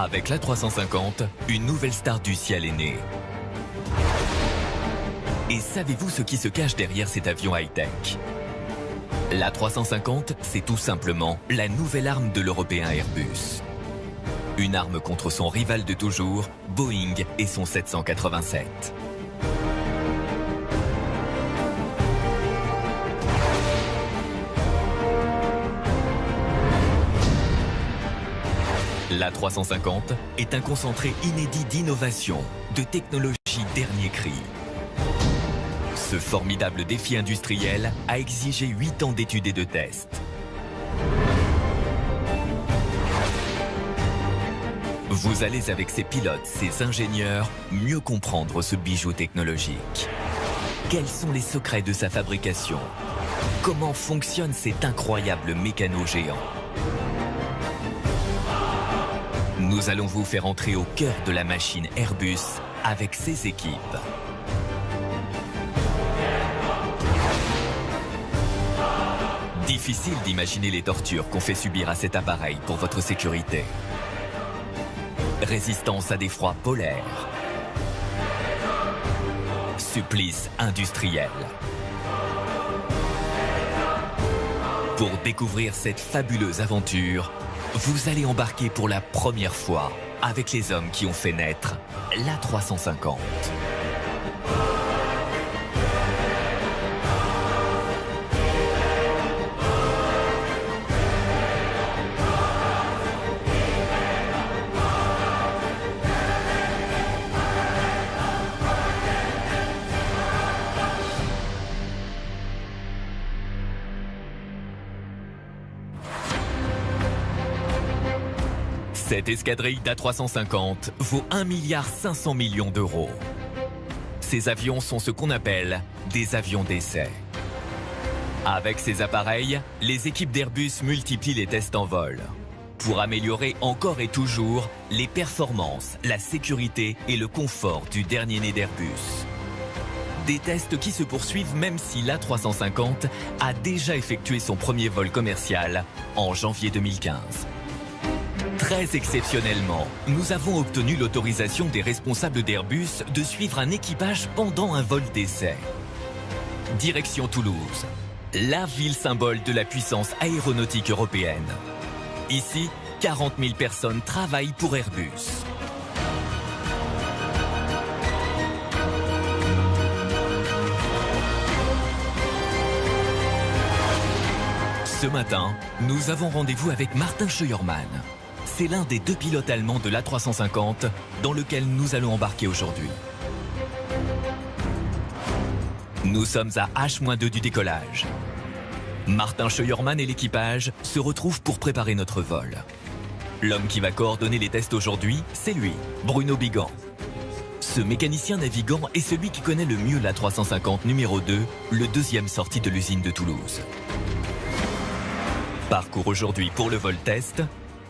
Avec l'A350, une nouvelle star du ciel est née. Et savez-vous ce qui se cache derrière cet avion high-tech? L'A350, c'est tout simplement la nouvelle arme de l'européen Airbus. Une arme contre son rival de toujours, Boeing et son 787. L'A350 est un concentré inédit d'innovation, de technologie dernier cri. Ce formidable défi industriel a exigé 8 ans d'études et de tests. Vous allez avec ces pilotes, ces ingénieurs, mieux comprendre ce bijou technologique. Quels sont les secrets de sa fabrication? Comment fonctionne cet incroyable mécano géant? Nous allons vous faire entrer au cœur de la machine Airbus avec ses équipes. Difficile d'imaginer les tortures qu'on fait subir à cet appareil pour votre sécurité. Résistance à des froids polaires. Supplice industriel. Pour découvrir cette fabuleuse aventure, vous allez embarquer pour la première fois avec les hommes qui ont fait naître l'A350. Cette escadrille d'A350 vaut 1,5 milliard d'euros. Ces avions sont ce qu'on appelle des avions d'essai. Avec ces appareils, les équipes d'Airbus multiplient les tests en vol pour améliorer encore et toujours les performances, la sécurité et le confort du dernier né d'Airbus. Des tests qui se poursuivent même si l'A350 a déjà effectué son premier vol commercial en janvier 2015. Très exceptionnellement, nous avons obtenu l'autorisation des responsables d'Airbus de suivre un équipage pendant un vol d'essai. Direction Toulouse, la ville symbole de la puissance aéronautique européenne. Ici, 40 000 personnes travaillent pour Airbus. Ce matin, nous avons rendez-vous avec Martin Scheuermann. C'est l'un des 2 pilotes allemands de l'A350 dans lequel nous allons embarquer aujourd'hui. Nous sommes à H-2 du décollage. Martin Scheuermann et l'équipage se retrouvent pour préparer notre vol. L'homme qui va coordonner les tests aujourd'hui, c'est lui, Bruno Bigan. Ce mécanicien navigant est celui qui connaît le mieux l'A350 numéro 2, le deuxième sorti de l'usine de Toulouse. Parcours aujourd'hui pour le vol test,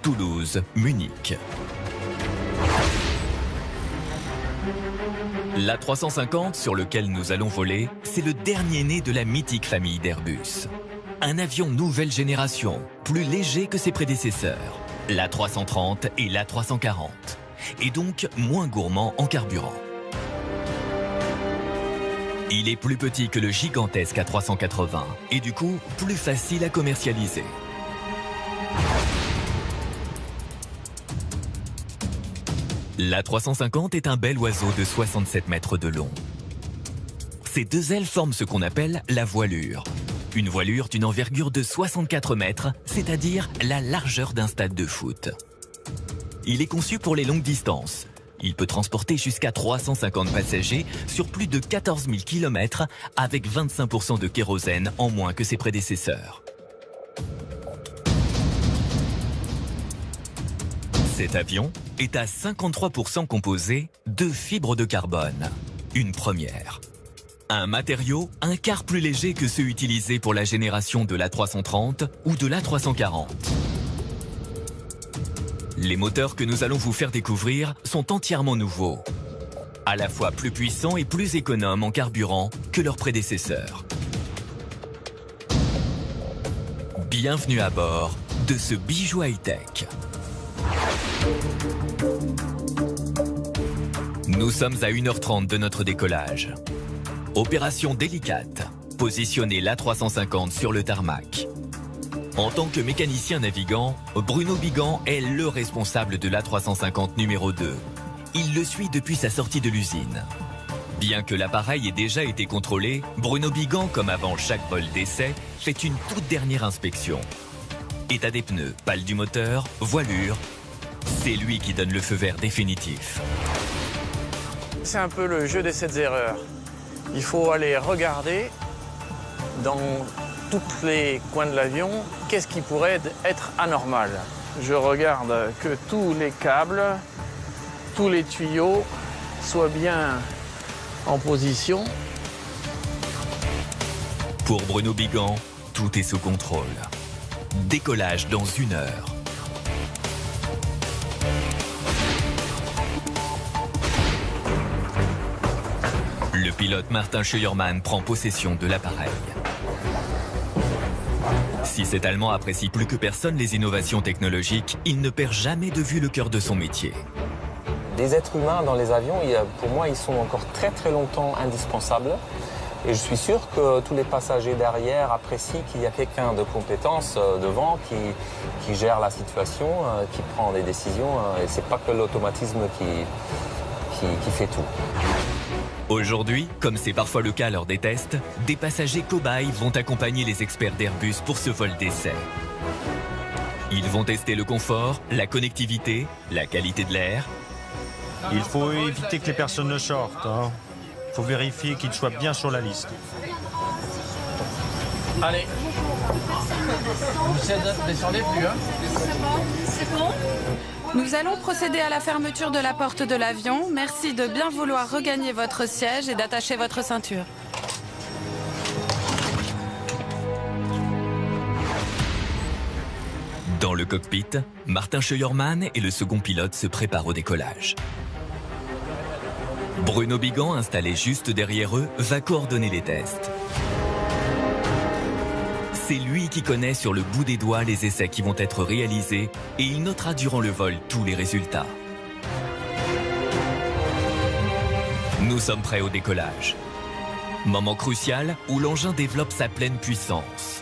Toulouse-Munich. L'A350 sur lequel nous allons voler, c'est le dernier né de la mythique famille d'Airbus. Un avion nouvelle génération, plus léger que ses prédécesseurs, l'A330 et l'A340, et donc moins gourmand en carburant. Il est plus petit que le gigantesque A380 et du coup plus facile à commercialiser. L'A350 est un bel oiseau de 67 mètres de long. Ses 2 ailes forment ce qu'on appelle la voilure. Une voilure d'une envergure de 64 mètres, c'est-à-dire la largeur d'un stade de foot. Il est conçu pour les longues distances. Il peut transporter jusqu'à 350 passagers sur plus de 14 000 km avec 25% de kérosène en moins que ses prédécesseurs. Cet avion est à 53% composé de fibres de carbone. Une première. Un matériau un quart plus léger que ceux utilisés pour la génération de l'A330 ou de l'A340. Les moteurs que nous allons vous faire découvrir sont entièrement nouveaux. À la fois plus puissants et plus économes en carburant que leurs prédécesseurs. Bienvenue à bord de ce bijou high-tech. Nous sommes à 1h30 de notre décollage. Opération délicate, positionner l'A350 sur le tarmac. En tant que mécanicien navigant, Bruno Bigan est le responsable de l'A350 numéro 2. Il le suit depuis sa sortie de l'usine. Bien que l'appareil ait déjà été contrôlé, Bruno Bigan, comme avant chaque vol d'essai, fait une toute dernière inspection. État des pneus, pale du moteur, voilure, c'est lui qui donne le feu vert définitif. C'est un peu le jeu des 7 erreurs. Il faut aller regarder dans tous les coins de l'avion qu'est-ce qui pourrait être anormal. Je regarde que tous les câbles, tous les tuyaux soient bien en position. Pour Bruno Bigan, tout est sous contrôle. Décollage dans 1 heure. Le pilote Martin Scheuermann prend possession de l'appareil. Si cet Allemand apprécie plus que personne les innovations technologiques, il ne perd jamais de vue le cœur de son métier. Les êtres humains dans les avions, pour moi, ils sont encore très très longtemps indispensables. Et je suis sûr que tous les passagers derrière apprécient qu'il y a quelqu'un de compétence devant qui gère la situation, qui prend des décisions. Et c'est pas que l'automatisme qui fait tout. Aujourd'hui, comme c'est parfois le cas lors des tests, des passagers cobayes vont accompagner les experts d'Airbus pour ce vol d'essai. Ils vont tester le confort, la connectivité, la qualité de l'air. Il faut éviter que les personnes ne sortent. Il faut vérifier qu'ils soient bien sur la liste. Allez, vous descendez plus, hein? C'est bon. Nous allons procéder à la fermeture de la porte de l'avion. Merci de bien vouloir regagner votre siège et d'attacher votre ceinture. Dans le cockpit, Martin Scheuermann et le second pilote se préparent au décollage. Bruno Bigan, installé juste derrière eux, va coordonner les tests. C'est lui qui connaît sur le bout des doigts les essais qui vont être réalisés et il notera durant le vol tous les résultats. Nous sommes prêts au décollage. Moment crucial où l'engin développe sa pleine puissance.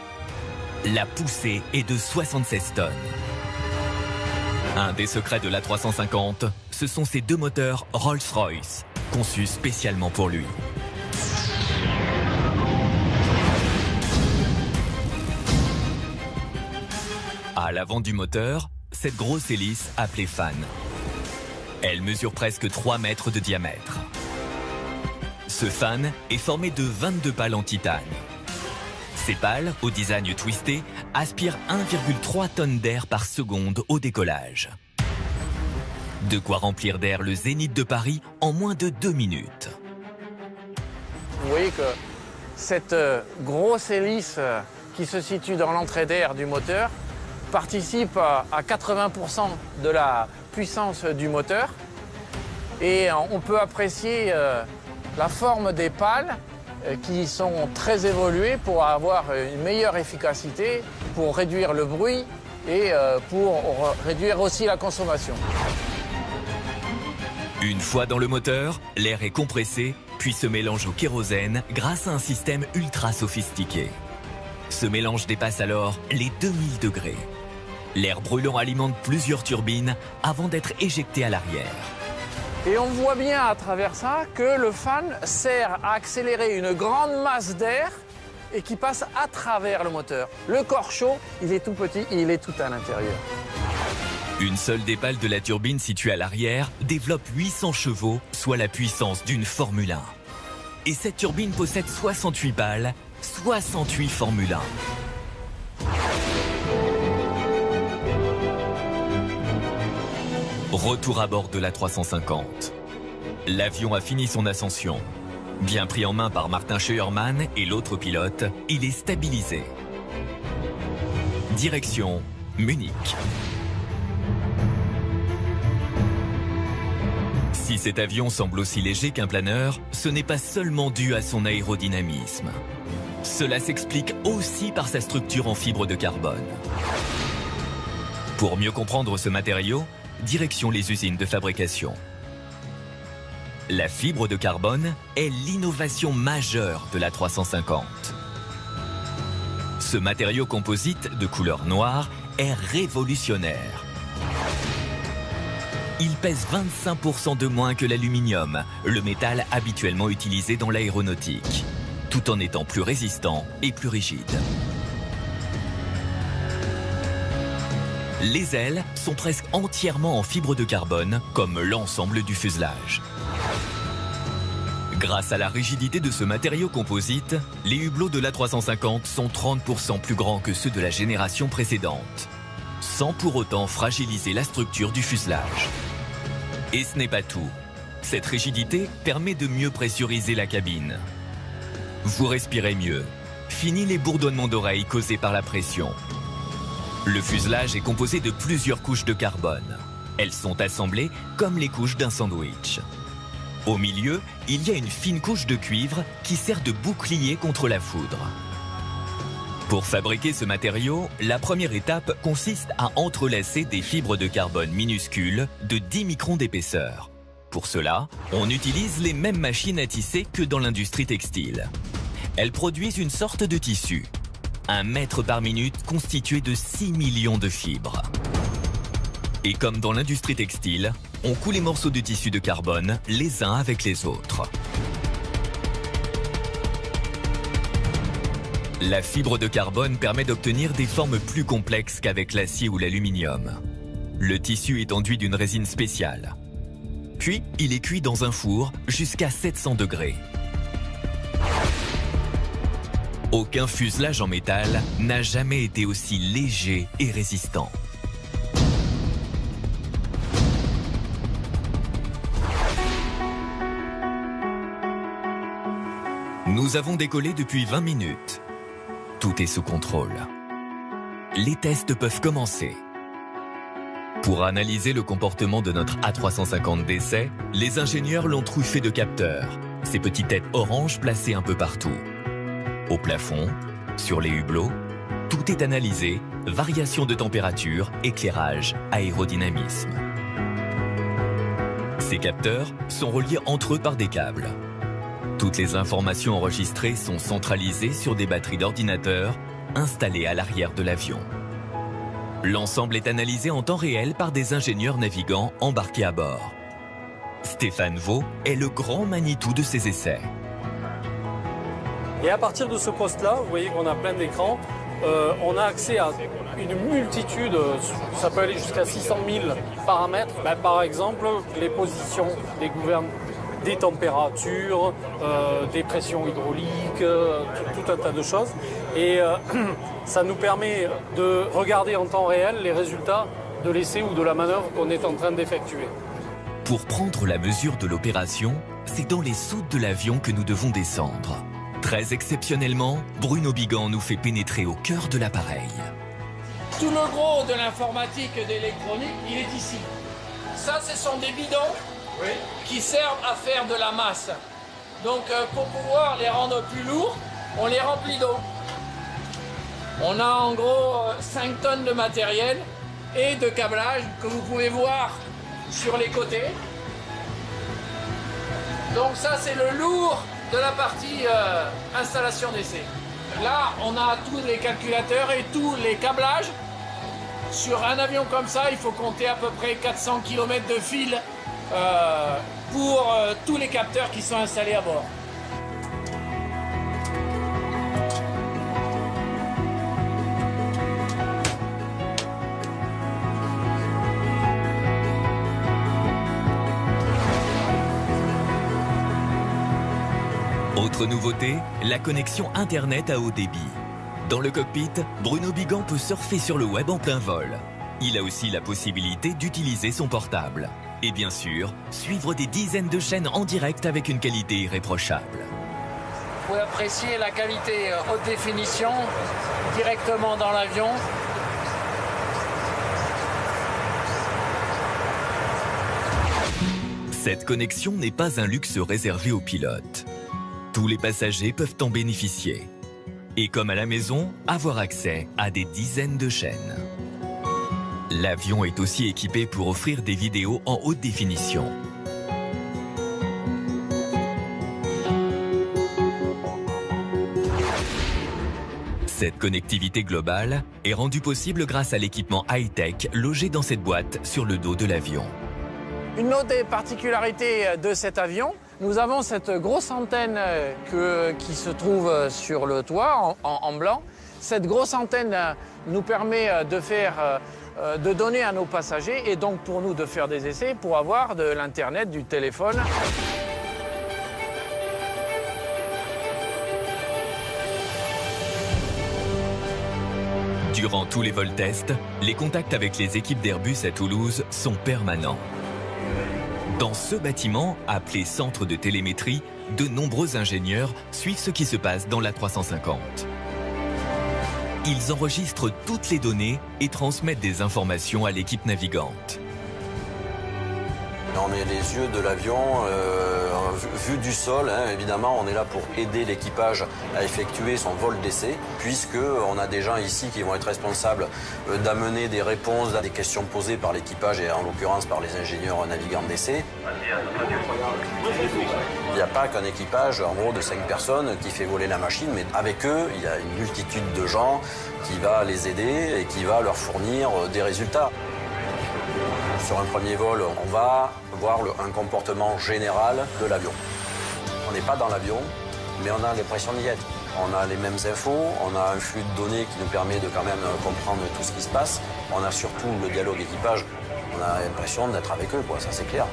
La poussée est de 76 tonnes. Un des secrets de l'A350, ce sont ces 2 moteurs Rolls-Royce, conçus spécialement pour lui. À l'avant du moteur, cette grosse hélice appelée fan. Elle mesure presque 3 mètres de diamètre. Ce fan est formé de 22 pales en titane. Ces pales, au design twisté, aspirent 1,3 tonnes d'air par seconde au décollage. De quoi remplir d'air le Zénith de Paris en moins de 2 minutes. Vous voyez que cette grosse hélice qui se situe dans l'entrée d'air du moteur participe à 80% de la puissance du moteur. Et on peut apprécier la forme des pales qui sont très évoluées pour avoir une meilleure efficacité, pour réduire le bruit et pour réduire aussi la consommation. Une fois dans le moteur, l'air est compressé, puis se mélange au kérosène grâce à un système ultra sophistiqué. Ce mélange dépasse alors les 2000 degrés. L'air brûlant alimente plusieurs turbines avant d'être éjecté à l'arrière. Et on voit bien à travers ça que le fan sert à accélérer une grande masse d'air et qui passe à travers le moteur. Le corps chaud, il est tout petit et il est tout à l'intérieur. Une seule des pales de la turbine située à l'arrière développe 800 chevaux, soit la puissance d'une Formule 1. Et cette turbine possède 68 pales, 68 Formule 1. Retour à bord de l'A350. L'avion a fini son ascension. Bien pris en main par Martin Scheuermann et l'autre pilote, il est stabilisé. Direction Munich. Si cet avion semble aussi léger qu'un planeur, ce n'est pas seulement dû à son aérodynamisme. Cela s'explique aussi par sa structure en fibre de carbone. Pour mieux comprendre ce matériau, direction les usines de fabrication. La fibre de carbone est l'innovation majeure de l'A350. Ce matériau composite de couleur noire est révolutionnaire. Il pèse 25% de moins que l'aluminium, le métal habituellement utilisé dans l'aéronautique, tout en étant plus résistant et plus rigide. Les ailes sont presque entièrement en fibre de carbone, comme l'ensemble du fuselage. Grâce à la rigidité de ce matériau composite, les hublots de l'A350 sont 30% plus grands que ceux de la génération précédente, sans pour autant fragiliser la structure du fuselage. Et ce n'est pas tout. Cette rigidité permet de mieux pressuriser la cabine. Vous respirez mieux. Fini les bourdonnements d'oreilles causés par la pression. Le fuselage est composé de plusieurs couches de carbone. Elles sont assemblées comme les couches d'un sandwich. Au milieu, il y a une fine couche de cuivre qui sert de bouclier contre la foudre. Pour fabriquer ce matériau, la première étape consiste à entrelacer des fibres de carbone minuscules de 10 microns d'épaisseur. Pour cela, on utilise les mêmes machines à tisser que dans l'industrie textile. Elles produisent une sorte de tissu, 1 mètre par minute constitué de 6 millions de fibres. Et comme dans l'industrie textile, on coud les morceaux de tissu de carbone les uns avec les autres. La fibre de carbone permet d'obtenir des formes plus complexes qu'avec l'acier ou l'aluminium. Le tissu est enduit d'une résine spéciale. Puis, il est cuit dans un four jusqu'à 700 degrés. Aucun fuselage en métal n'a jamais été aussi léger et résistant. Nous avons décollé depuis 20 minutes. Tout est sous contrôle. Les tests peuvent commencer. Pour analyser le comportement de notre A350 d'essai, les ingénieurs l'ont truffé de capteurs, ces petites têtes oranges placées un peu partout. Au plafond, sur les hublots, tout est analysé, variation de température, éclairage, aérodynamisme. Ces capteurs sont reliés entre eux par des câbles. Toutes les informations enregistrées sont centralisées sur des batteries d'ordinateur installées à l'arrière de l'avion. L'ensemble est analysé en temps réel par des ingénieurs navigants embarqués à bord. Stéphane Vaux est le grand Manitou de ces essais. Et à partir de ce poste-là, vous voyez qu'on a plein d'écrans, on a accès à une multitude, ça peut aller jusqu'à 600 000 paramètres. Par exemple, les positions des gouvernements, des températures, des pressions hydrauliques, tout un tas de choses. Et ça nous permet de regarder en temps réel les résultats de l'essai ou de la manœuvre qu'on est en train d'effectuer. Pour prendre la mesure de l'opération, c'est dans les soutes de l'avion que nous devons descendre. Très exceptionnellement, Bruno Bigan nous fait pénétrer au cœur de l'appareil. Tout le gros de l'informatique et de l'électronique, il est ici. Ça, ce sont des bidons qui servent à faire de la masse. Donc, pour pouvoir les rendre plus lourds, on les remplit d'eau. On a en gros 5 tonnes de matériel et de câblage que vous pouvez voir sur les côtés. Donc ça, c'est le lourd de la partie installation d'essai. Là, on a tous les calculateurs et tous les câblages. Sur un avion comme ça, il faut compter à peu près 400 km de fil pour tous les capteurs qui sont installés à bord. Autre nouveauté, la connexion Internet à haut débit. Dans le cockpit, Bruno Bigan peut surfer sur le web en plein vol. Il a aussi la possibilité d'utiliser son portable. Et bien sûr, suivre des dizaines de chaînes en direct avec une qualité irréprochable. Vous pouvez apprécier la qualité haute définition directement dans l'avion. Cette connexion n'est pas un luxe réservé aux pilotes. Tous les passagers peuvent en bénéficier. Et comme à la maison, avoir accès à des dizaines de chaînes. L'avion est aussi équipé pour offrir des vidéos en haute définition. Cette connectivité globale est rendue possible grâce à l'équipement high-tech logé dans cette boîte sur le dos de l'avion. Une autre des particularités de cet avion, nous avons cette grosse antenne qui se trouve sur le toit en blanc. Cette grosse antenne nous permet de donner à nos passagers et donc pour nous de faire des essais pour avoir de l'internet, du téléphone. Durant tous les vols tests, les contacts avec les équipes d'Airbus à Toulouse sont permanents. Dans ce bâtiment, appelé centre de télémétrie, de nombreux ingénieurs suivent ce qui se passe dans l'A350. Ils enregistrent toutes les données et transmettent des informations à l'équipe navigante. On est les yeux de l'avion, vu du sol, hein, évidemment, on est là pour aider l'équipage à effectuer son vol d'essai, puisqu'on a des gens ici qui vont être responsables d'amener des réponses à des questions posées par l'équipage et en l'occurrence par les ingénieurs navigants d'essai. Il n'y a pas qu'un équipage, en gros, de 5 personnes qui fait voler la machine, mais avec eux, il y a une multitude de gens qui va les aider et qui va leur fournir des résultats. Sur un premier vol, on va voir un comportement général de l'avion. On n'est pas dans l'avion, mais on a l'impression d'y être. On a les mêmes infos, on a un flux de données qui nous permet de quand même comprendre tout ce qui se passe. On a surtout le dialogue équipage. On a l'impression d'être avec eux, quoi, ça c'est clair.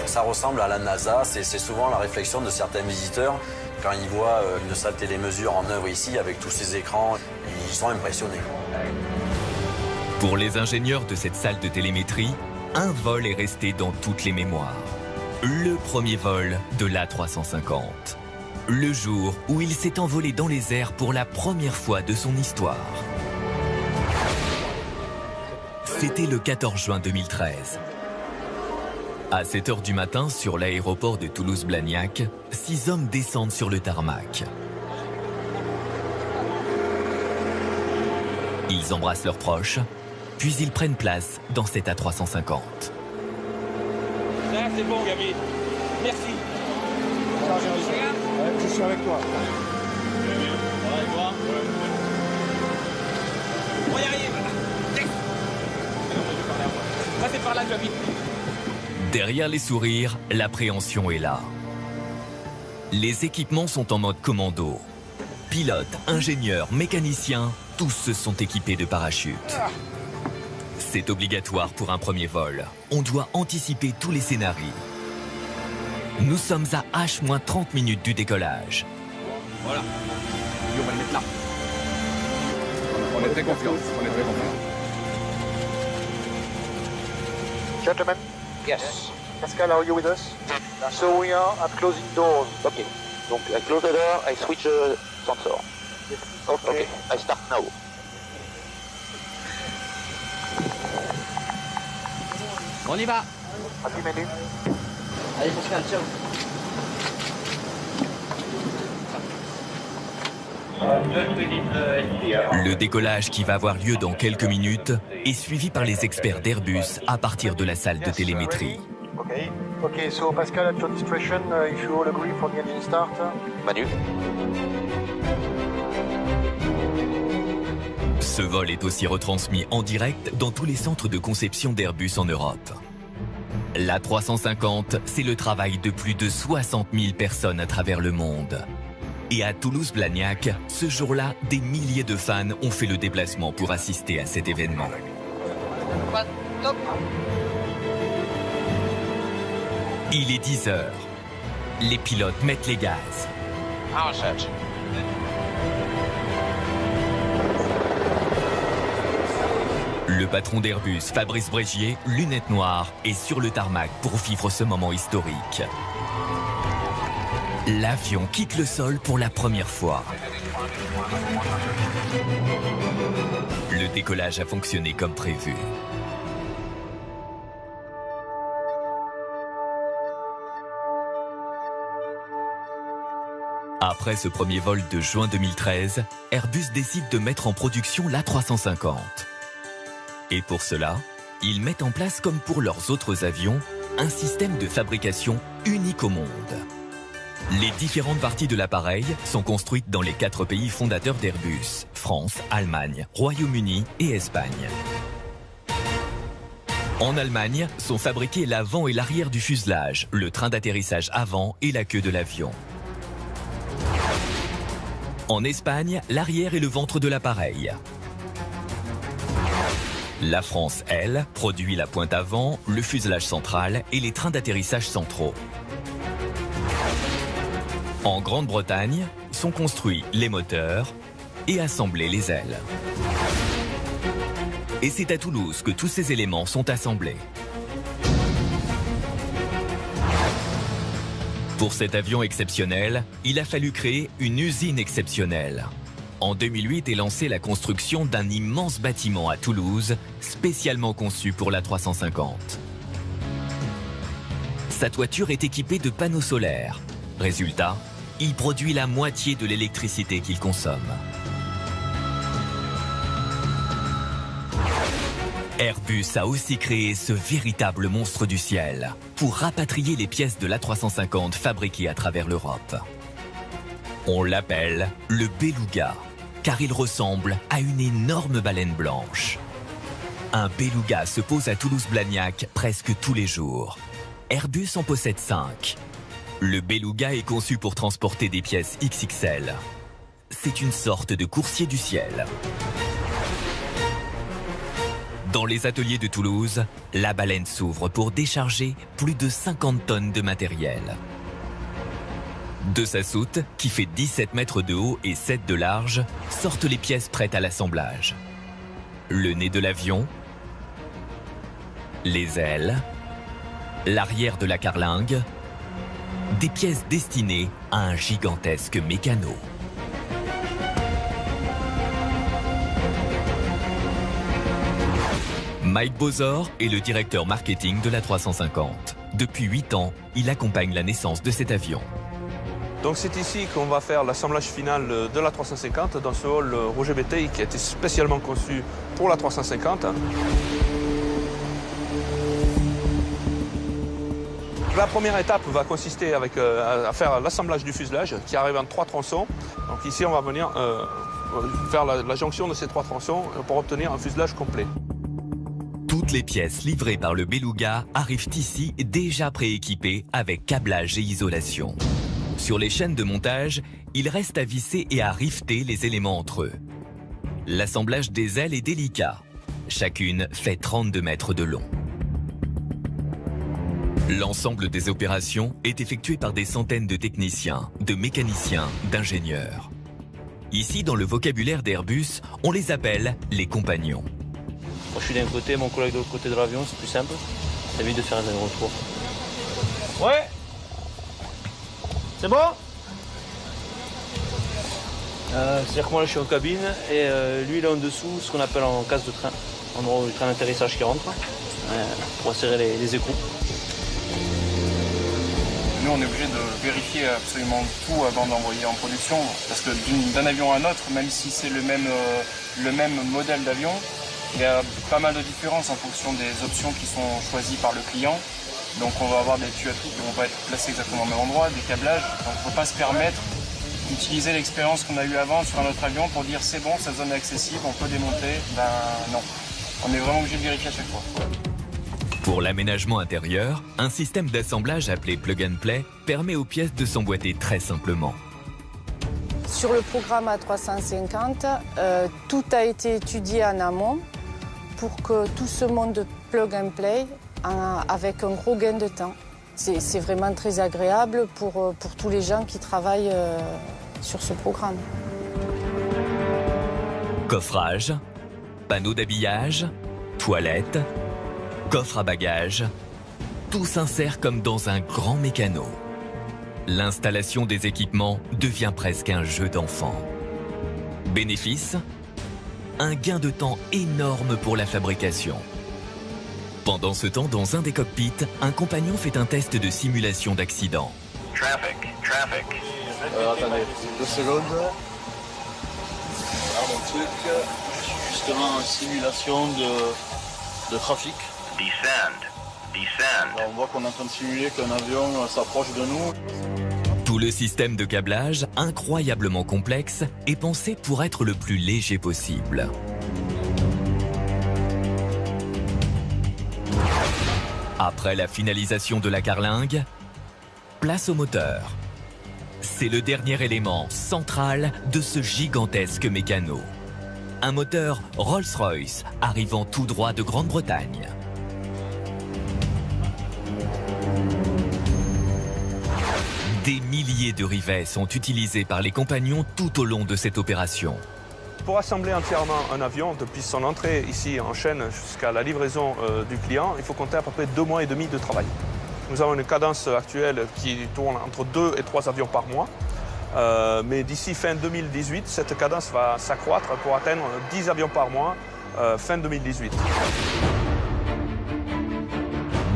Ça ressemble à la NASA, c'est souvent la réflexion de certains visiteurs. Quand ils voient une salle télémesure en œuvre ici, avec tous ces écrans, ils sont impressionnés. Pour les ingénieurs de cette salle de télémétrie, un vol est resté dans toutes les mémoires. Le premier vol de l'A350. Le jour où il s'est envolé dans les airs pour la première fois de son histoire. C'était le 14 juin 2013. À 7 h du matin, sur l'aéroport de Toulouse-Blagnac, 6 hommes descendent sur le tarmac. Ils embrassent leurs proches, puis ils prennent place dans cet A350. Là, c'est bon, Gabi. Merci. Je suis avec toi. On y arrive. Là, c'est par là, Gabi. Derrière les sourires, l'appréhension est là. Les équipements sont en mode commando. Pilotes, ingénieurs, mécaniciens, tous se sont équipés de parachutes. C'est obligatoire pour un premier vol. On doit anticiper tous les scénarios. Nous sommes à H-30 minutes du décollage. Voilà. Et on va le mettre là. On est très confiants. Gentlemen. Yes. Pascal, are you with us? So we are at closing doors. Okay. Donc, I close the door, I switch the sensor. Okay. I start now. On y va. Happy menu. Allez, Pascal, ciao. Le décollage qui va avoir lieu dans quelques minutes est suivi par les experts d'Airbus à partir de la salle de télémétrie. Okay, so Pascal, at your discretion, if you all agree for the engine start. Manu. Ce vol est aussi retransmis en direct dans tous les centres de conception d'Airbus en Europe. L'A350, c'est le travail de plus de 60 000 personnes à travers le monde. Et à Toulouse-Blagnac, ce jour-là, des milliers de fans ont fait le déplacement pour assister à cet événement. Il est 10 h. Les pilotes mettent les gaz. Le patron d'Airbus, Fabrice Brégier, lunettes noires, est sur le tarmac pour vivre ce moment historique. L'avion quitte le sol pour la première fois. Le décollage a fonctionné comme prévu. Après ce premier vol de juin 2013, Airbus décide de mettre en production l'A350. Et pour cela, ils mettent en place, comme pour leurs autres avions, un système de fabrication unique au monde. Les différentes parties de l'appareil sont construites dans les 4 pays fondateurs d'Airbus, France, Allemagne, Royaume-Uni et Espagne. En Allemagne sont fabriqués l'avant et l'arrière du fuselage, le train d'atterrissage avant et la queue de l'avion. En Espagne, l'arrière et le ventre de l'appareil. La France, elle, produit la pointe avant, le fuselage central et les trains d'atterrissage centraux. En Grande-Bretagne, sont construits les moteurs et assemblés les ailes. Et c'est à Toulouse que tous ces éléments sont assemblés. Pour cet avion exceptionnel, il a fallu créer une usine exceptionnelle. En 2008 est lancée la construction d'un immense bâtiment à Toulouse, spécialement conçu pour l'A350. Sa toiture est équipée de panneaux solaires. Résultat, il produit la moitié de l'électricité qu'il consomme. Airbus a aussi créé ce véritable monstre du ciel pour rapatrier les pièces de l'A350 fabriquées à travers l'Europe. On l'appelle le Beluga, car il ressemble à une énorme baleine blanche. Un Beluga se pose à Toulouse-Blagnac presque tous les jours. Airbus en possède 5. Le Beluga est conçu pour transporter des pièces XXL. C'est une sorte de coursier du ciel. Dans les ateliers de Toulouse, la baleine s'ouvre pour décharger plus de 50 tonnes de matériel. De sa soute, qui fait 17 mètres de haut et 7 de large, sortent les pièces prêtes à l'assemblage. Le nez de l'avion, les ailes, l'arrière de la carlingue, des pièces destinées à un gigantesque mécano. Mike Bozor est le directeur marketing de l'A350. Depuis 8 ans, il accompagne la naissance de cet avion. Donc c'est ici qu'on va faire l'assemblage final de l'A350 dans ce hall Roger Béteille qui a été spécialement conçu pour l'A350. La première étape va consister à faire l'assemblage du fuselage qui arrive en 3 tronçons. Donc ici on va venir faire la jonction de ces 3 tronçons pour obtenir un fuselage complet. Toutes les pièces livrées par le Beluga arrivent ici déjà prééquipées avec câblage et isolation. Sur les chaînes de montage, il reste à visser et à rifter les éléments entre eux. L'assemblage des ailes est délicat. Chacune fait 32 mètres de long. L'ensemble des opérations est effectué par des centaines de techniciens, de mécaniciens, d'ingénieurs. Ici, dans le vocabulaire d'Airbus, on les appelle les compagnons. Moi, je suis d'un côté, mon collègue de l'autre côté de l'avion, c'est plus simple. Ça évite de faire un aller-retour. Ouais. C'est bon. C'est-à-dire que moi, là, je suis en cabine et lui, il est en dessous, ce qu'on appelle en case de train. En gros, le train d'atterrissage qui rentre pour serrer les écrous. Nous, on est obligé de vérifier absolument tout avant d'envoyer en production, parce que d'un avion à un autre, même si c'est le même modèle d'avion, il y a pas mal de différences en fonction des options qui sont choisies par le client. Donc on va avoir des tuyauteries qui ne vont pas être placées exactement au même endroit, des câblages. Donc il ne faut pas se permettre d'utiliser l'expérience qu'on a eue avant sur un autre avion pour dire c'est bon, cette zone est accessible, on peut démonter. Ben non, on est vraiment obligé de vérifier à chaque fois. Pour l'aménagement intérieur, un système d'assemblage appelé Plug and Play permet aux pièces de s'emboîter très simplement. Sur le programme A350, tout a été étudié en amont pour que tout ce monde Plug and Play avec un gros gain de temps. C'est vraiment très agréable pour tous les gens qui travaillent sur ce programme. Coffrage, panneaux d'habillage, toilettes, coffre à bagages, tout s'insère comme dans un grand mécano. L'installation des équipements devient presque un jeu d'enfant. Bénéfice ? Un gain de temps énorme pour la fabrication. Pendant ce temps, dans un des cockpits, un compagnon fait un test de simulation d'accident. Traffic. Attendez, 2 secondes. Alors, mon truc, justement, en simulation de trafic. Descend. Alors, on voit qu'on est en train de simuler qu'un avion s'approche de nous. Tout le système de câblage, incroyablement complexe, est pensé pour être le plus léger possible. Après la finalisation de la carlingue, place au moteur. C'est le dernier élément central de ce gigantesque mécano. Un moteur Rolls-Royce arrivant tout droit de Grande-Bretagne. Des milliers de rivets sont utilisés par les compagnons tout au long de cette opération. Pour assembler entièrement un avion, depuis son entrée ici en chaîne jusqu'à la livraison du client, il faut compter à peu près 2 mois et demi de travail. Nous avons une cadence actuelle qui tourne entre 2 et 3 avions par mois. Mais d'ici fin 2018, cette cadence va s'accroître pour atteindre 10 avions par mois fin 2018.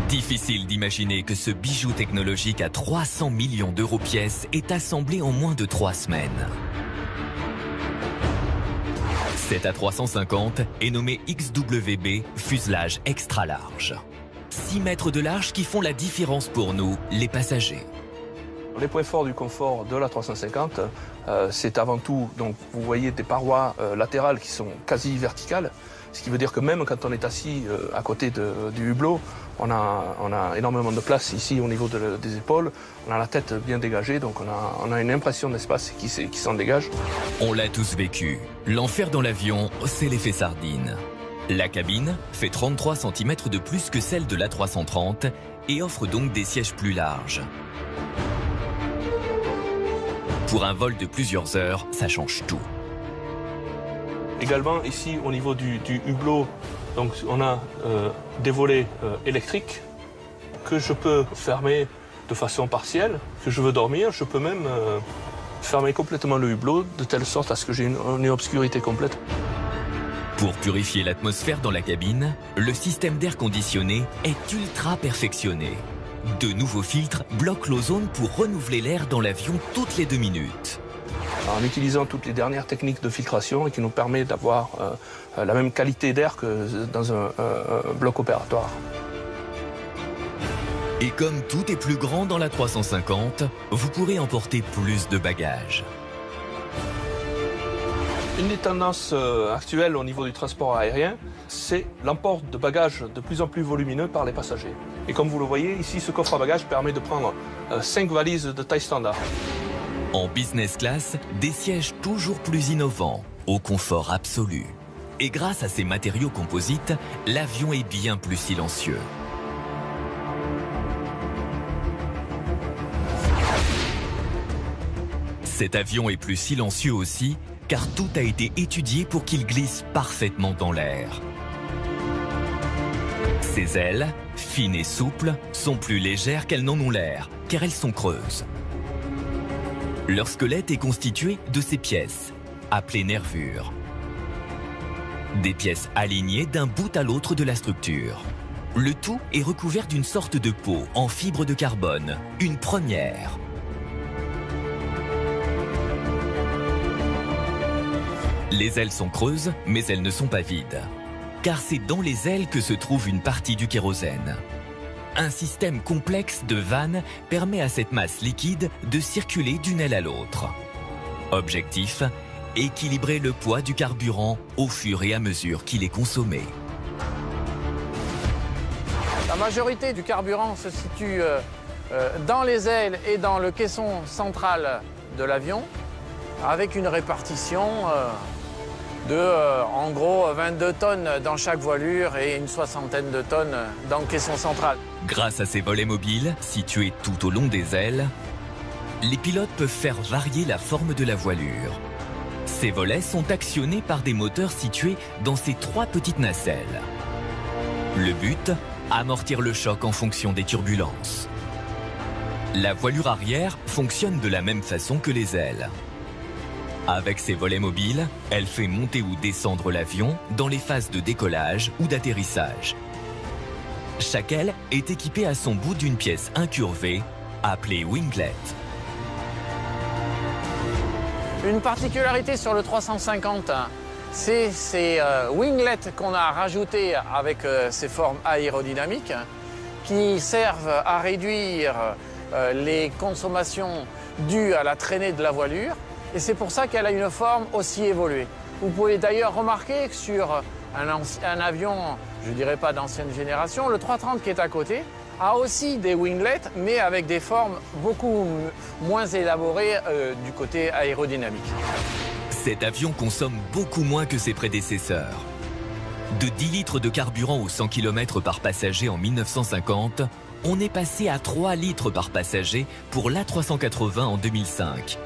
Difficile d'imaginer que ce bijou technologique à 300 millions d'euros pièce est assemblé en moins de 3 semaines. Cet A350 est nommé XWB fuselage extra large. 6 mètres de large qui font la différence pour nous, les passagers. Les points forts du confort de l'A350, c'est avant tout, donc, vous voyez des parois latérales qui sont quasi verticales, ce qui veut dire que même quand on est assis à côté du hublot, on a énormément de place ici au niveau des épaules, on a la tête bien dégagée, donc on a une impression d'espace qui s'en dégage. On l'a tous vécu. L'enfer dans l'avion, c'est l'effet sardine. La cabine fait 33 cm de plus que celle de l'A330 et offre donc des sièges plus larges. Pour un vol de plusieurs heures, ça change tout. Également ici au niveau du hublot, donc on a des volets électriques que je peux fermer de façon partielle. Si je veux dormir, je peux même fermer complètement le hublot de telle sorte à ce que j'ai une obscurité complète. Pour purifier l'atmosphère dans la cabine, le système d'air conditionné est ultra perfectionné. De nouveaux filtres bloquent l'ozone pour renouveler l'air dans l'avion toutes les 2 minutes. En utilisant toutes les dernières techniques de filtration et qui nous permet d'avoir la même qualité d'air que dans un bloc opératoire. Et comme tout est plus grand dans l'A350, vous pourrez emporter plus de bagages. Une des tendances actuelles au niveau du transport aérien, c'est l'emport de bagages de plus en plus volumineux par les passagers. Et comme vous le voyez, ici, ce coffre à bagages permet de prendre 5 valises de taille standard. En business class, des sièges toujours plus innovants, au confort absolu. Et grâce à ces matériaux composites, l'avion est bien plus silencieux. Cet avion est plus silencieux aussi, car tout a été étudié pour qu'il glisse parfaitement dans l'air. Ses ailes, fines et souples, sont plus légères qu'elles n'en ont l'air, car elles sont creuses. Leur squelette est constitué de ces pièces, appelées nervures. Des pièces alignées d'un bout à l'autre de la structure. Le tout est recouvert d'une sorte de peau en fibre de carbone, une première. Les ailes sont creuses, mais elles ne sont pas vides. Car c'est dans les ailes que se trouve une partie du kérosène. Un système complexe de vannes permet à cette masse liquide de circuler d'une aile à l'autre. Objectif, équilibrer le poids du carburant au fur et à mesure qu'il est consommé. La majorité du carburant se situe dans les ailes et dans le caisson central de l'avion, avec une répartition en gros 22 tonnes dans chaque voilure et une 60aine de tonnes dans le caisson central. Grâce à ces volets mobiles, situés tout au long des ailes, les pilotes peuvent faire varier la forme de la voilure. Ces volets sont actionnés par des moteurs situés dans ces 3 petites nacelles. Le but, amortir le choc en fonction des turbulences. La voilure arrière fonctionne de la même façon que les ailes. Avec ses volets mobiles, elle fait monter ou descendre l'avion dans les phases de décollage ou d'atterrissage. Chaque aile est équipée à son bout d'une pièce incurvée, appelée winglet. Une particularité sur le 350, c'est ces winglets qu'on a rajoutés avec ces formes aérodynamiques qui servent à réduire les consommations due à la traînée de la voilure. Et c'est pour ça qu'elle a une forme aussi évoluée. Vous pouvez d'ailleurs remarquer que sur un avion, je ne dirais pas d'ancienne génération, le 330 qui est à côté a aussi des winglets, mais avec des formes beaucoup moins élaborées du côté aérodynamique. Cet avion consomme beaucoup moins que ses prédécesseurs. De 10 litres de carburant aux 100 km par passager en 1950, on est passé à 3 litres par passager pour l'A380 en 2005.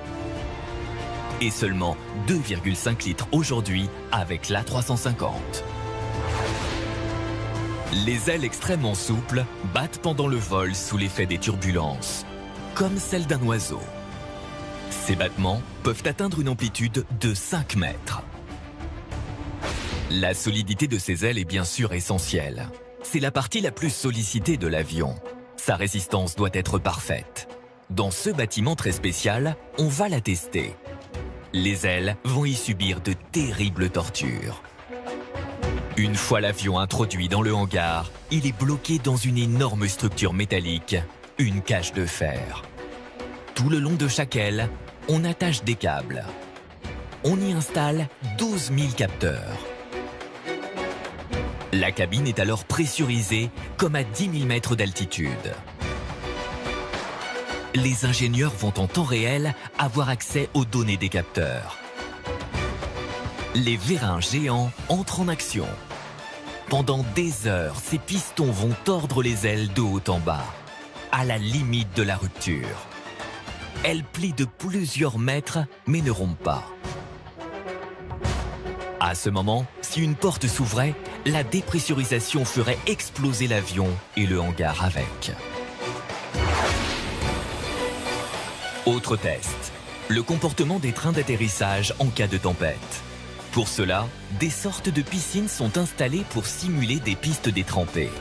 Et seulement 2,5 litres aujourd'hui avec l'A350. Les ailes extrêmement souples battent pendant le vol sous l'effet des turbulences, comme celle d'un oiseau. Ces battements peuvent atteindre une amplitude de 5 mètres. La solidité de ces ailes est bien sûr essentielle. C'est la partie la plus sollicitée de l'avion. Sa résistance doit être parfaite. Dans ce bâtiment très spécial, on va la tester. Les ailes vont y subir de terribles tortures. Une fois l'avion introduit dans le hangar, il est bloqué dans une énorme structure métallique, une cage de fer. Tout le long de chaque aile, on attache des câbles. On y installe 12 000 capteurs. La cabine est alors pressurisée comme à 10 000 mètres d'altitude. Les ingénieurs vont en temps réel avoir accès aux données des capteurs. Les vérins géants entrent en action. Pendant des heures, ces pistons vont tordre les ailes de haut en bas, à la limite de la rupture. Elles plient de plusieurs mètres, mais ne rompent pas. À ce moment, si une porte s'ouvrait, la dépressurisation ferait exploser l'avion et le hangar avec. Autre test, le comportement des trains d'atterrissage en cas de tempête. Pour cela, des sortes de piscines sont installées pour simuler des pistes détrempées.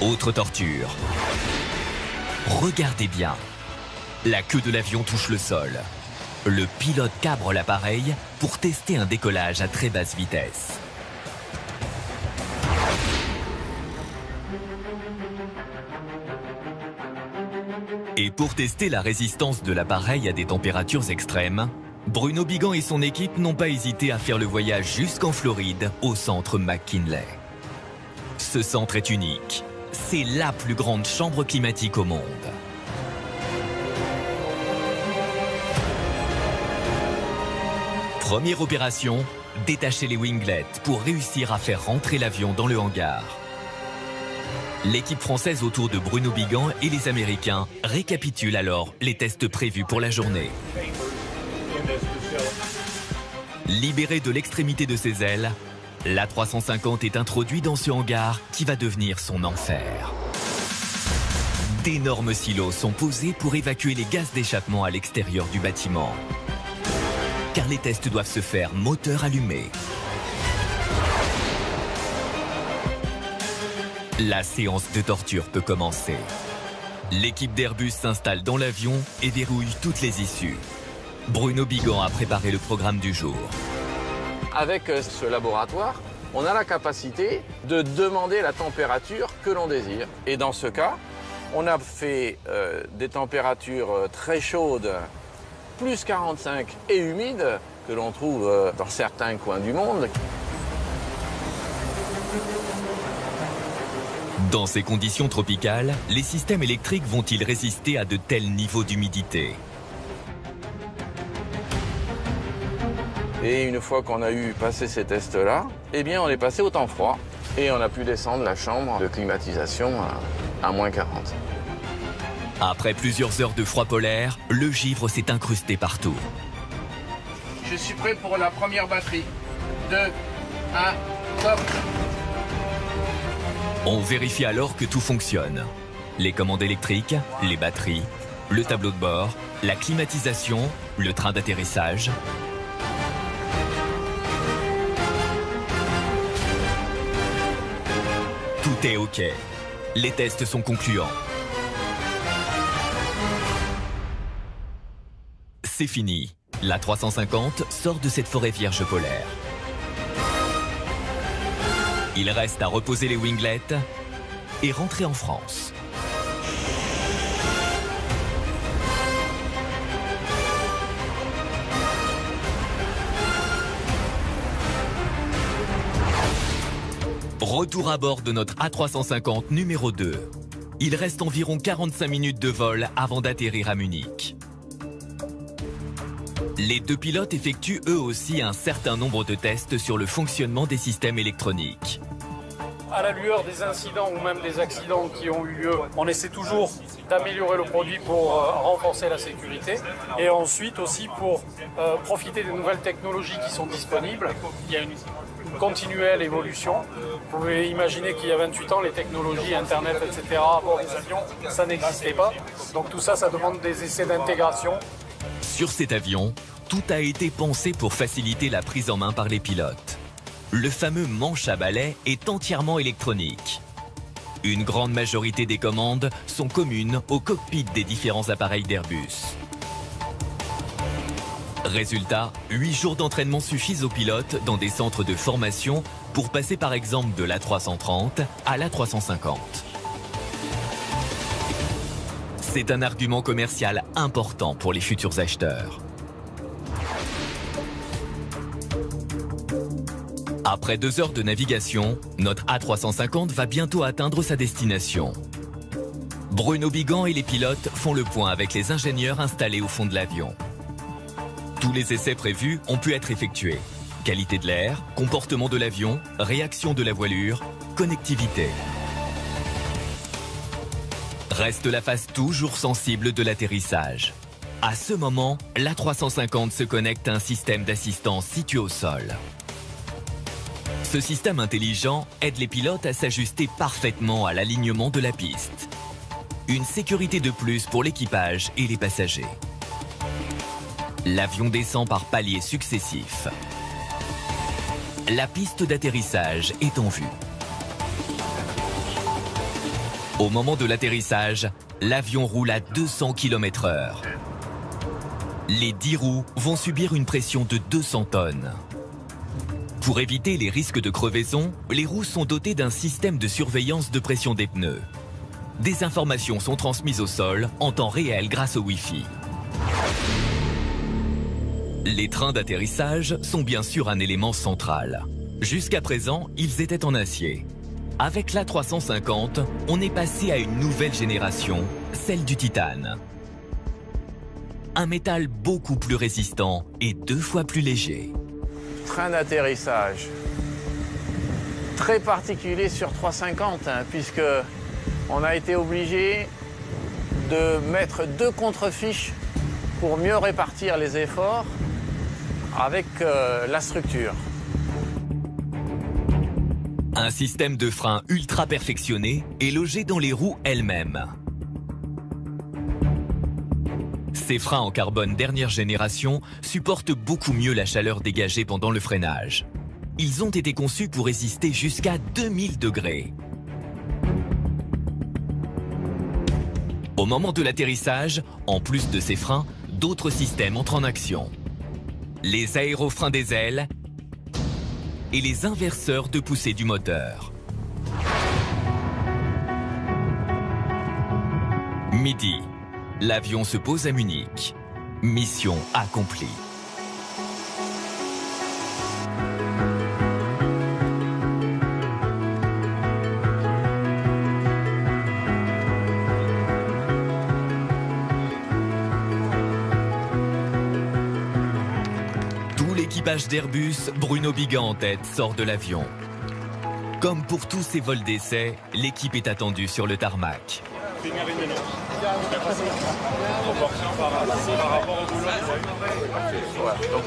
Autre torture. Regardez bien. La queue de l'avion touche le sol. Le pilote cabre l'appareil pour tester un décollage à très basse vitesse. Et pour tester la résistance de l'appareil à des températures extrêmes, Bruno Bigan et son équipe n'ont pas hésité à faire le voyage jusqu'en Floride, au centre McKinley. Ce centre est unique. C'est la plus grande chambre climatique au monde. Première opération, détacher les winglets pour réussir à faire rentrer l'avion dans le hangar. L'équipe française autour de Bruno Bigan et les Américains récapitulent alors les tests prévus pour la journée. Libéré de l'extrémité de ses ailes, l'A350 est introduit dans ce hangar qui va devenir son enfer. D'énormes silos sont posés pour évacuer les gaz d'échappement à l'extérieur du bâtiment. Car les tests doivent se faire moteur allumé. La séance de torture peut commencer. L'équipe d'Airbus s'installe dans l'avion et verrouille toutes les issues. Bruno Bigan a préparé le programme du jour. Avec ce laboratoire, on a la capacité de demander la température que l'on désire. Et dans ce cas, on a fait des températures très chaudes, plus 45 et humides, que l'on trouve dans certains coins du monde. Dans ces conditions tropicales, les systèmes électriques vont-ils résister à de tels niveaux d'humidité? Et une fois qu'on a eu passé ces tests-là, eh bien on est passé au temps froid et on a pu descendre la chambre de climatisation à moins 40. Après plusieurs heures de froid polaire, le givre s'est incrusté partout. Je suis prêt pour la première batterie. 2, 1, top. On vérifie alors que tout fonctionne. Les commandes électriques, les batteries, le tableau de bord, la climatisation, le train d'atterrissage. Tout est OK. Les tests sont concluants. C'est fini. L'A350 sort de cette forêt vierge polaire. Il reste à reposer les winglets et rentrer en France. Retour à bord de notre A350 numéro 2. Il reste environ 45 minutes de vol avant d'atterrir à Munich. Les deux pilotes effectuent eux aussi un certain nombre de tests sur le fonctionnement des systèmes électroniques. À la lueur des incidents ou même des accidents qui ont eu lieu, on essaie toujours d'améliorer le produit pour renforcer la sécurité et ensuite aussi pour profiter des nouvelles technologies qui sont disponibles. Il y a une continuelle évolution. Vous pouvez imaginer qu'il y a 28 ans, les technologies, Internet, etc., à bord des avions, ça n'existait pas. Donc tout ça, ça demande des essais d'intégration. Sur cet avion, tout a été pensé pour faciliter la prise en main par les pilotes. Le fameux manche à balai est entièrement électronique. Une grande majorité des commandes sont communes au cockpit des différents appareils d'Airbus. Résultat, 8 jours d'entraînement suffisent aux pilotes dans des centres de formation pour passer par exemple de l'A330 à l'A350. C'est un argument commercial important pour les futurs acheteurs. Après 2 heures de navigation, notre A350 va bientôt atteindre sa destination. Bruno Bigan et les pilotes font le point avec les ingénieurs installés au fond de l'avion. Tous les essais prévus ont pu être effectués. Qualité de l'air, comportement de l'avion, réaction de la voilure, connectivité. Reste la phase toujours sensible de l'atterrissage. À ce moment, l'A350 se connecte à un système d'assistance situé au sol. Ce système intelligent aide les pilotes à s'ajuster parfaitement à l'alignement de la piste. Une sécurité de plus pour l'équipage et les passagers. L'avion descend par paliers successifs. La piste d'atterrissage est en vue. Au moment de l'atterrissage, l'avion roule à 200 km/h. Les 10 roues vont subir une pression de 200 tonnes. Pour éviter les risques de crevaison, les roues sont dotées d'un système de surveillance de pression des pneus. Des informations sont transmises au sol en temps réel grâce au Wi-Fi. Les trains d'atterrissage sont bien sûr un élément central. Jusqu'à présent, ils étaient en acier. Avec l'A350, on est passé à une nouvelle génération, celle du titane. Un métal beaucoup plus résistant et 2 fois plus léger. Train d'atterrissage très particulier sur 350, puisque on a été obligé de mettre 2 contre-fiches pour mieux répartir les efforts avec la structure. Un système de frein ultra perfectionné est logé dans les roues elles-mêmes. Ces freins en carbone dernière génération supportent beaucoup mieux la chaleur dégagée pendant le freinage. Ils ont été conçus pour résister jusqu'à 2000 degrés. Au moment de l'atterrissage, en plus de ces freins, d'autres systèmes entrent en action. Les aérofreins des ailes et les inverseurs de poussée du moteur. Midi, l'avion se pose à Munich. Mission accomplie. L'équipage d'Airbus, Bruno Bigan en tête, sort de l'avion. Comme pour tous ces vols d'essai, l'équipe est attendue sur le tarmac. Donc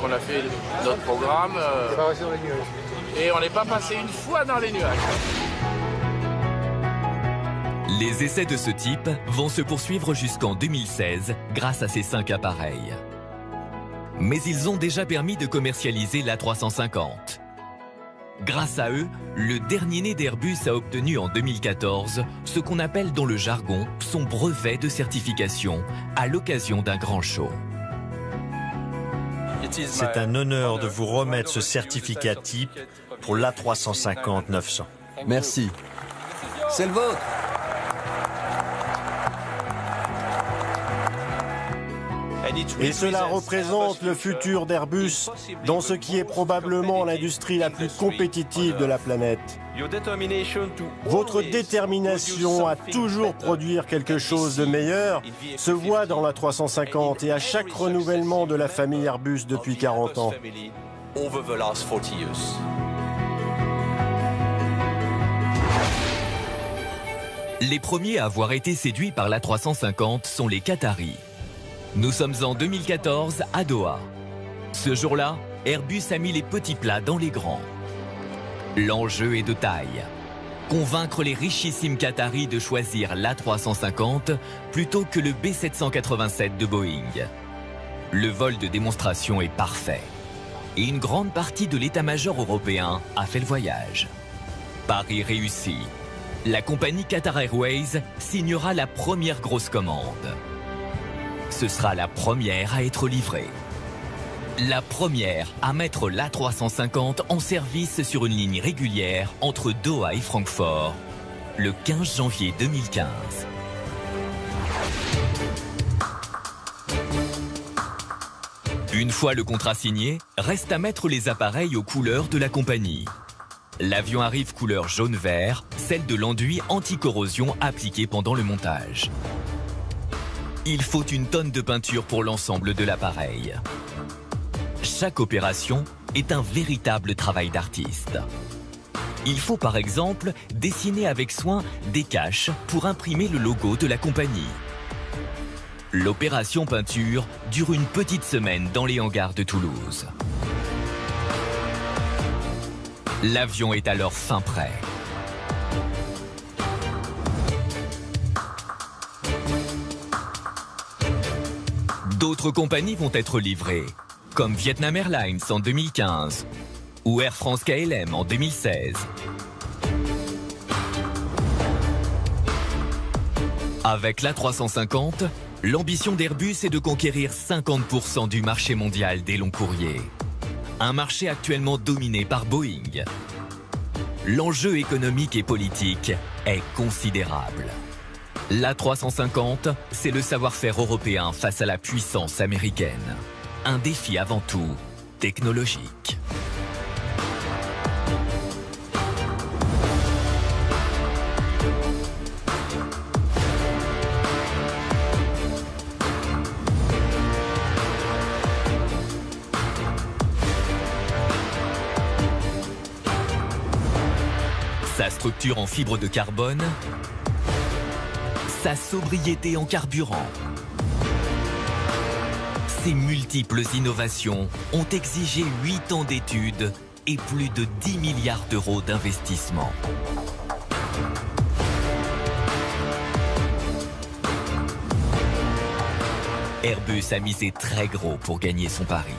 on a fait notre programme et on n'est pas passé une fois dans les nuages. Les essais de ce type vont se poursuivre jusqu'en 2016 grâce à ces 5 appareils. Mais ils ont déjà permis de commercialiser l'A350. Grâce à eux, le dernier né d'Airbus a obtenu en 2014 ce qu'on appelle dans le jargon son brevet de certification à l'occasion d'un grand show. C'est un honneur de vous remettre ce certificat type pour l'A350-900. Merci. C'est le vôtre. Et cela représente le futur d'Airbus dans ce qui est probablement l'industrie la plus compétitive de la planète. Votre détermination à toujours produire quelque chose de meilleur se voit dans la 350 et à chaque renouvellement de la famille Airbus depuis 40 ans. Les premiers à avoir été séduits par l'A350 sont les Qataris. Nous sommes en 2014 à Doha. Ce jour-là, Airbus a mis les petits plats dans les grands. L'enjeu est de taille. Convaincre les richissimes Qataris de choisir l'A350 plutôt que le B787 de Boeing. Le vol de démonstration est parfait. Et une grande partie de l'état-major européen a fait le voyage. Pari réussi. La compagnie Qatar Airways signera la première grosse commande. Ce sera la première à être livrée. La première à mettre l'A350 en service sur une ligne régulière entre Doha et Francfort, le 15 janvier 2015. Une fois le contrat signé, reste à mettre les appareils aux couleurs de la compagnie. L'avion arrive couleur jaune-vert, celle de l'enduit anti-corrosion appliqué pendant le montage. Il faut une tonne de peinture pour l'ensemble de l'appareil. Chaque opération est un véritable travail d'artiste. Il faut par exemple dessiner avec soin des caches pour imprimer le logo de la compagnie. L'opération peinture dure une petite semaine dans les hangars de Toulouse. L'avion est alors fin prêt. D'autres compagnies vont être livrées, comme Vietnam Airlines en 2015 ou Air France KLM en 2016. Avec l'A350, l'ambition d'Airbus est de conquérir 50% du marché mondial des longs courriers. Un marché actuellement dominé par Boeing. L'enjeu économique et politique est considérable. L'A350, c'est le savoir-faire européen face à la puissance américaine. Un défi avant tout technologique. Sa structure en fibre de carbone, sa sobriété en carburant. Ces multiples innovations ont exigé 8 ans d'études et plus de 10 milliards d'euros d'investissement. Airbus a misé très gros pour gagner son pari.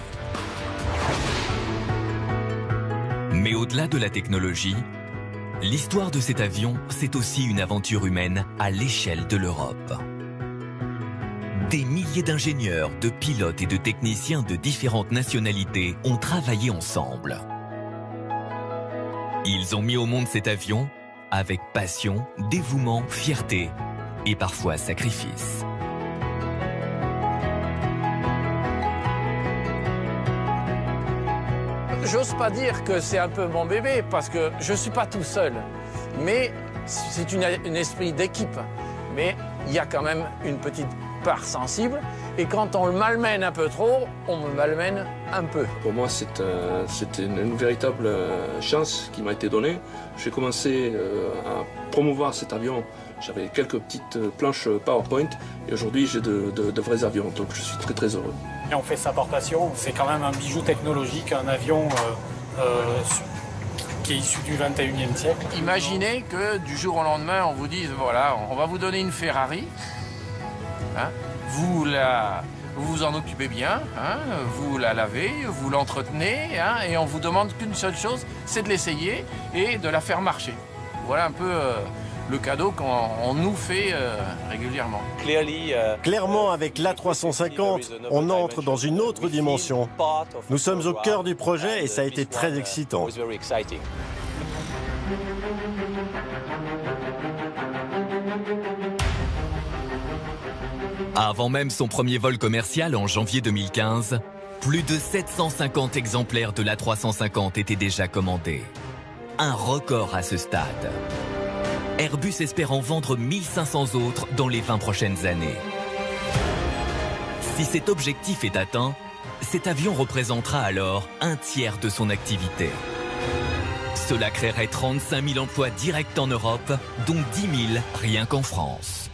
Mais au-delà de la technologie, l'histoire de cet avion, c'est aussi une aventure humaine à l'échelle de l'Europe. Des milliers d'ingénieurs, de pilotes et de techniciens de différentes nationalités ont travaillé ensemble. Ils ont mis au monde cet avion avec passion, dévouement, fierté et parfois sacrifice. J'ose pas dire que c'est un peu mon bébé parce que je suis pas tout seul, mais c'est un esprit d'équipe. Mais il y a quand même une petite part sensible et quand on le malmène un peu trop, on me malmène un peu. Pour moi, c'était une véritable chance qui m'a été donnée. J'ai commencé à promouvoir cet avion. J'avais quelques petites planches PowerPoint et aujourd'hui j'ai de vrais avions, donc je suis très très heureux. Et on fait sa portation, c'est quand même un bijou technologique, un avion qui est issu du 21e siècle. Imaginez que du jour au lendemain, on vous dise, voilà, on va vous donner une Ferrari, hein, vous en occupez bien, hein, vous la lavez, vous l'entretenez, hein, et on vous demande qu'une seule chose, c'est de l'essayer et de la faire marcher. Voilà un peu le cadeau qu'on nous fait régulièrement. Clairement, avec l'A350, on entre dans une autre dimension. Nous sommes au cœur du projet et ça a été très excitant. Avant même son premier vol commercial en janvier 2015, plus de 750 exemplaires de l'A350 étaient déjà commandés. Un record à ce stade. Airbus espère en vendre 1500 autres dans les 20 prochaines années. Si cet objectif est atteint, cet avion représentera alors un tiers de son activité. Cela créerait 35 000 emplois directs en Europe, dont 10 000 rien qu'en France.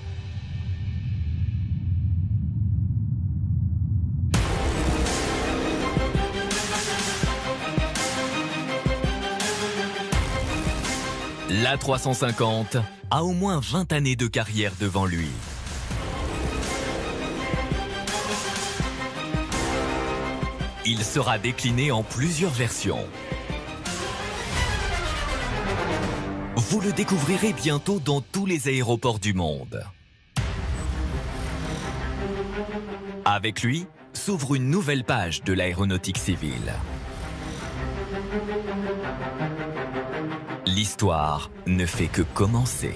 L'A350 a au moins 20 années de carrière devant lui. Il sera décliné en plusieurs versions. Vous le découvrirez bientôt dans tous les aéroports du monde. Avec lui, s'ouvre une nouvelle page de l'aéronautique civile. L'histoire ne fait que commencer.